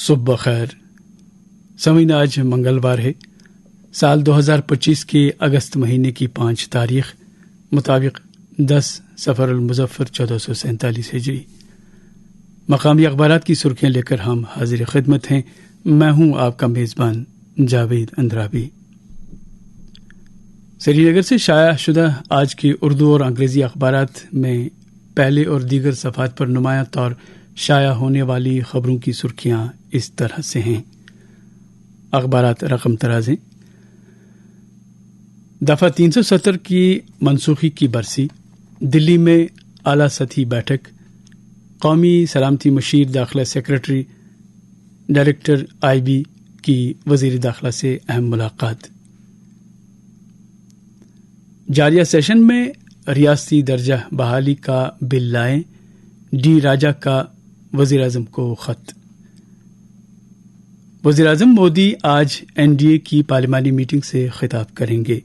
صبح خیر سمعین، آج منگلوار ہے، سال 2025 کے اگست مہینے کی 5 تاریخ مطابق 10 صفر المظفر 1447 ہجری۔ مقامی اخبارات کی سرخیاں لے کر ہم حاضر خدمت ہیں۔ میں ہوں آپ کا میزبان جاوید اندرابی۔ سری نگر سے شائع شدہ آج کے اردو اور انگریزی اخبارات میں پہلے اور دیگر صفحات پر نمایاں طور شائع ہونے والی خبروں کی سرخیاں اس طرح سے ہیں۔ اخبارات رقم ترازیں: دفعہ 370 کی منسوخی کی برسی، دلی میں اعلیٰ سطحی بیٹھک، قومی سلامتی مشیر داخلہ سیکرٹری ڈائریکٹر آئی بی کی وزیر داخلہ سے اہم ملاقات، جاریہ سیشن میں ریاستی درجہ بحالی کا بل لائیں، ڈی راجہ کا وزیر اعظم کو خط۔ وزیر اعظم مودی آج این ڈی اے کی پارلیمانی میٹنگ سے خطاب کریں گے۔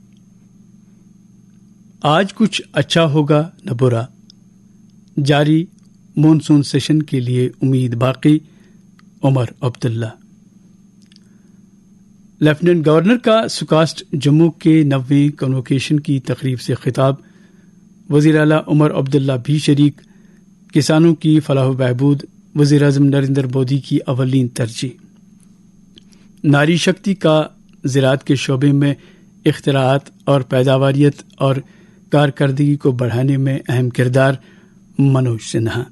آج کچھ اچھا ہوگا نہ برا، جاری مونسون سیشن کے لیے امید باقی، عمر عبداللہ۔ لیفٹیننٹ گورنر کا سکاسٹ جموں کے 90ویں کنوکیشن کی تقریب سے خطاب، وزیر اعلیٰ عمر عبداللہ بھی شریک، کسانوں کی فلاح و بہبود وزیر اعظم نریندر مودی کی اولین ترجیح۔ ناری شکتی کا زراعت کے شعبے میں اختراعات اور پیداواریت اور کارکردگی کو بڑھانے میں اہم کردار، منوج سنہا۔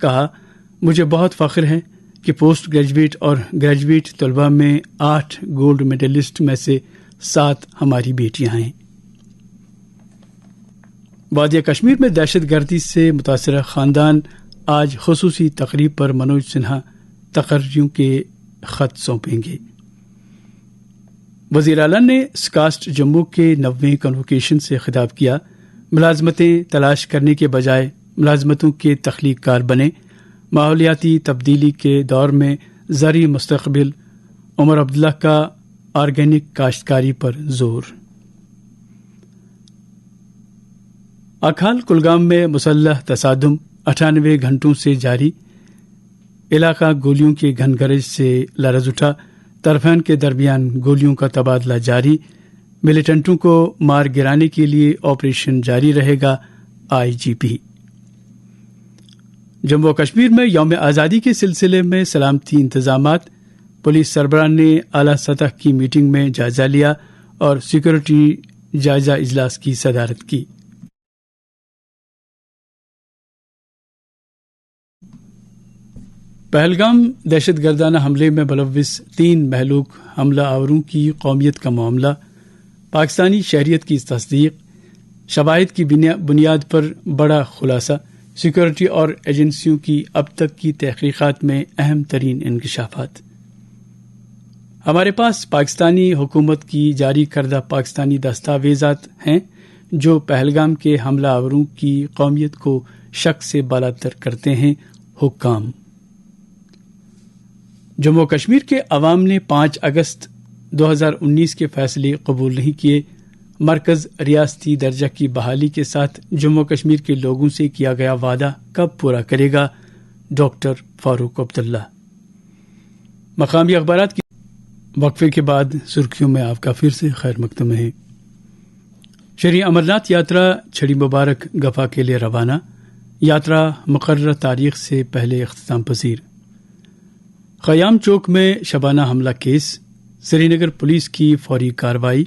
کہا، مجھے بہت فخر ہے کہ پوسٹ گریجویٹ اور گریجویٹ طلباء میں 8 گولڈ میڈلسٹ میں سے 7 ہماری بیٹیاں ہیں۔ وادی کشمیر میں دہشت گردی سے متاثرہ خاندان آج خصوصی تقریب پر منوج سنہا تقرریوں کے خط سونپیں گے۔ وزیر اعلیٰ نے سکاسٹ جموں کے 90ویں کنوکیشن سے خطاب کیا، ملازمتیں تلاش کرنے کے بجائے ملازمتوں کے تخلیق کار بنے، ماحولیاتی تبدیلی کے دور میں زرعی مستقبل، عمر عبداللہ کا آرگینک کاشتکاری پر زور۔ اکھال کلگام میں مسلح تصادم 98 گھنٹوں سے جاری، علاقہ گولیوں کے گھن گرج سے لرز اٹھا، طرفین کے درمیان گولیوں کا تبادلہ جاری، ملیٹنٹوں کو مار گرانے کے لیے آپریشن جاری رہے گا، آئی جی پی۔ جموں و کشمیر میں یوم آزادی کے سلسلے میں سلامتی انتظامات، پولیس سربراہ نے اعلیٰ سطح کی میٹنگ میں جائزہ لیا اور سیکورٹی جائزہ اجلاس کی صدارت کی۔ پہلگام دہشت گردانہ حملے میں ملوث 3 مہلوک حملہ آوروں کی قومیت کا معاملہ، پاکستانی شہریت کی تصدیق، شواہد کی بنیاد پر بڑا خلاصہ، سیکورٹی اور ایجنسیوں کی اب تک کی تحقیقات میں اہم ترین انکشافات۔ ہمارے پاس پاکستانی حکومت کی جاری کردہ پاکستانی دستاویزات ہیں جو پہلگام کے حملہ آوروں کی قومیت کو شک سے بالاتر کرتے ہیں، حکام۔ جموں و کشمیر کے عوام نے 5 اگست 2019 کے فیصلے قبول نہیں کیے، مرکز ریاستی درجہ کی بحالی کے ساتھ جموں و کشمیر کے لوگوں سے کیا گیا وعدہ کب پورا کرے گا، ڈاکٹر فاروق عبداللہ۔ مقامی اخبارات کی وقفے کے بعد سرخیوں میں آپ کا پھر سے خیر مقدم ہے۔ شری امرناتھ یاترا چھڑی مبارک گفا کے لیے روانہ، یاترا مقررہ تاریخ سے پہلے اختتام پذیر۔ خیام چوک میں شبانہ حملہ کیس، سری نگر پولیس کی فوری کارروائی،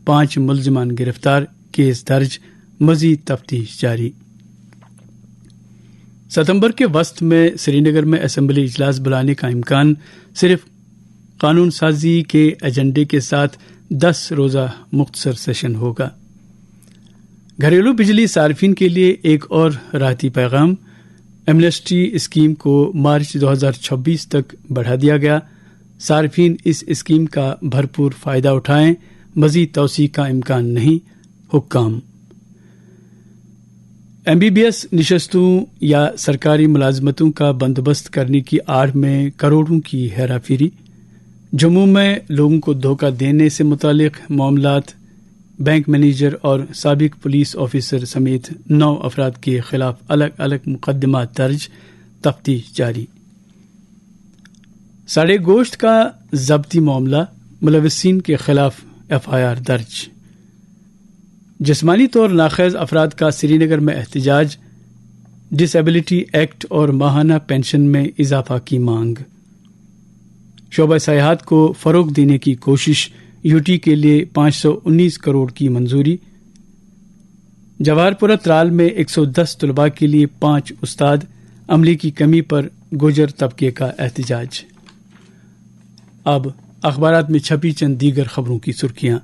5 ملزمان گرفتار، کیس درج، مزید تفتیش جاری۔ ستمبر کے وسط میں سری نگر میں اسمبلی اجلاس بلانے کا امکان، صرف قانون سازی کے ایجنڈے کے ساتھ 10 روزہ مختصر سیشن ہوگا۔ گھریلو بجلی صارفین کے لیے ایک اور راحتی پیغام، ایمنسٹی اسکیم کو مارچ 2026 تک بڑھا دیا گیا، صارفین اس اسکیم کا بھرپور فائدہ اٹھائیں، مزید توسیع کا امکان نہیں، حکام۔ MBBS نشستوں یا سرکاری ملازمتوں کا بندوبست کرنے کی آڑ میں کروڑوں کی ہیرا پھیری، جموں میں لوگوں کو دھوکہ دینے سے متعلق معاملات، بینک مینیجر اور سابق پولیس آفیسر سمیت 9 افراد کے خلاف الگ الگ مقدمات درج، تفتیش جاری۔ سڑے گوشت کا ضبطی معاملہ، ملوثین کے خلاف FIR درج۔ جسمانی طور ناخیز افراد کا سری نگر میں احتجاج، ڈس ایبلٹی ایکٹ اور ماہانہ پینشن میں اضافہ کی مانگ۔ شعبہ سیاحت کو فروغ دینے کی کوشش، UT کے لیے 519 کروڑ کی منظوری۔ جوہرپورہ ترال میں 110 طلباء کے لیے 5 استاد، عملے کی کمی پر گوجر طبقے کا احتجاج۔ اب اخبارات میں چھپی چند دیگر خبروں کی سرخیاں۔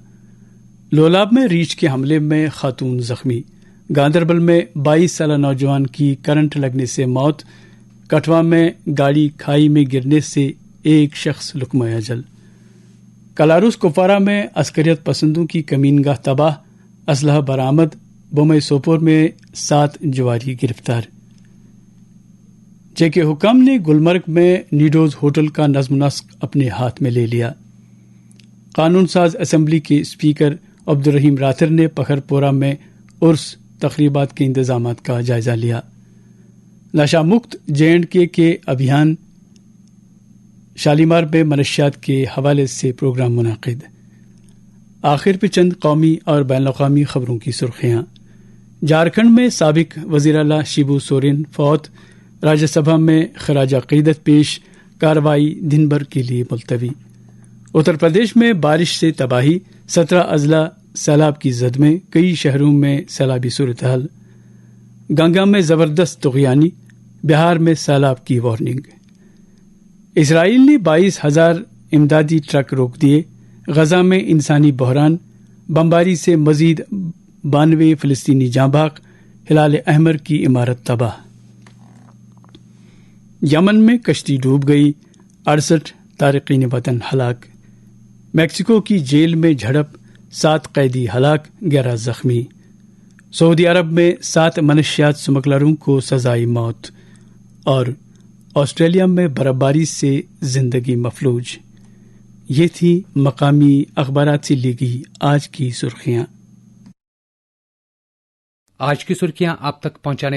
لولاب میں ریچھ کے حملے میں خاتون زخمی، گاندربل میں 22 سالہ نوجوان کی کرنٹ لگنے سے موت، کٹھوعہ میں گاڑی کھائی میں گرنے سے ایک شخص لقمہ اجل، کلاروس کپوارہ میں عسکریت پسندوں کی کمین گاہ تباہ، اسلحہ برآمد، بومئی سوپور میں 7 جواری گرفتار۔ JK حکام نے گلمرگ میں نیڈوز ہوٹل کا نظم و نسق اپنے ہاتھ میں لے لیا۔ قانون ساز اسمبلی کے اسپیکر عبدالرحیم راتر نے پکھر پورہ میں عرس تقریبات کے انتظامات کا جائزہ لیا۔ نشہ مکت JK کے ابھیان، شالیمار میں منشیات کے حوالے سے پروگرام منعقد۔ آخر پہ چند قومی اور بین الاقوامی خبروں کی سرخیاں۔ جھارکھنڈ میں سابق وزیر اعلیٰ شیبو سورین فوت، راجیہ سبھا میں خراج عقیدت پیش، کارروائی دن بھر کے لیے ملتوی۔ اتر پردیش میں بارش سے تباہی، 17 اضلاع سیلاب کی زد میں، کئی شہروں میں سیلابی صورتحال۔ گنگا میں زبردست طغیانی، بہار میں سیلاب کی وارننگ۔ اسرائیل نے 22,000 امدادی ٹرک روک دیے، غزہ میں انسانی بحران، بمباری سے مزید 92 فلسطینی جاں بحق، ہلال احمر کی عمارت تباہ۔ یمن میں کشتی ڈوب گئی، 68 تارکین وطن ہلاک۔ میکسیکو کی جیل میں جھڑپ، 7 قیدی ہلاک، 11 زخمی۔ سعودی عرب میں 7 منشیات سمگلروں کو سزائے موت، اور آسٹریلیا میں برفباری سے زندگی مفلوج۔ یہ تھی مقامی اخبارات سے لی گئی آج کی سرخیاں۔ آج کی سرخیاں آپ تک پہنچانے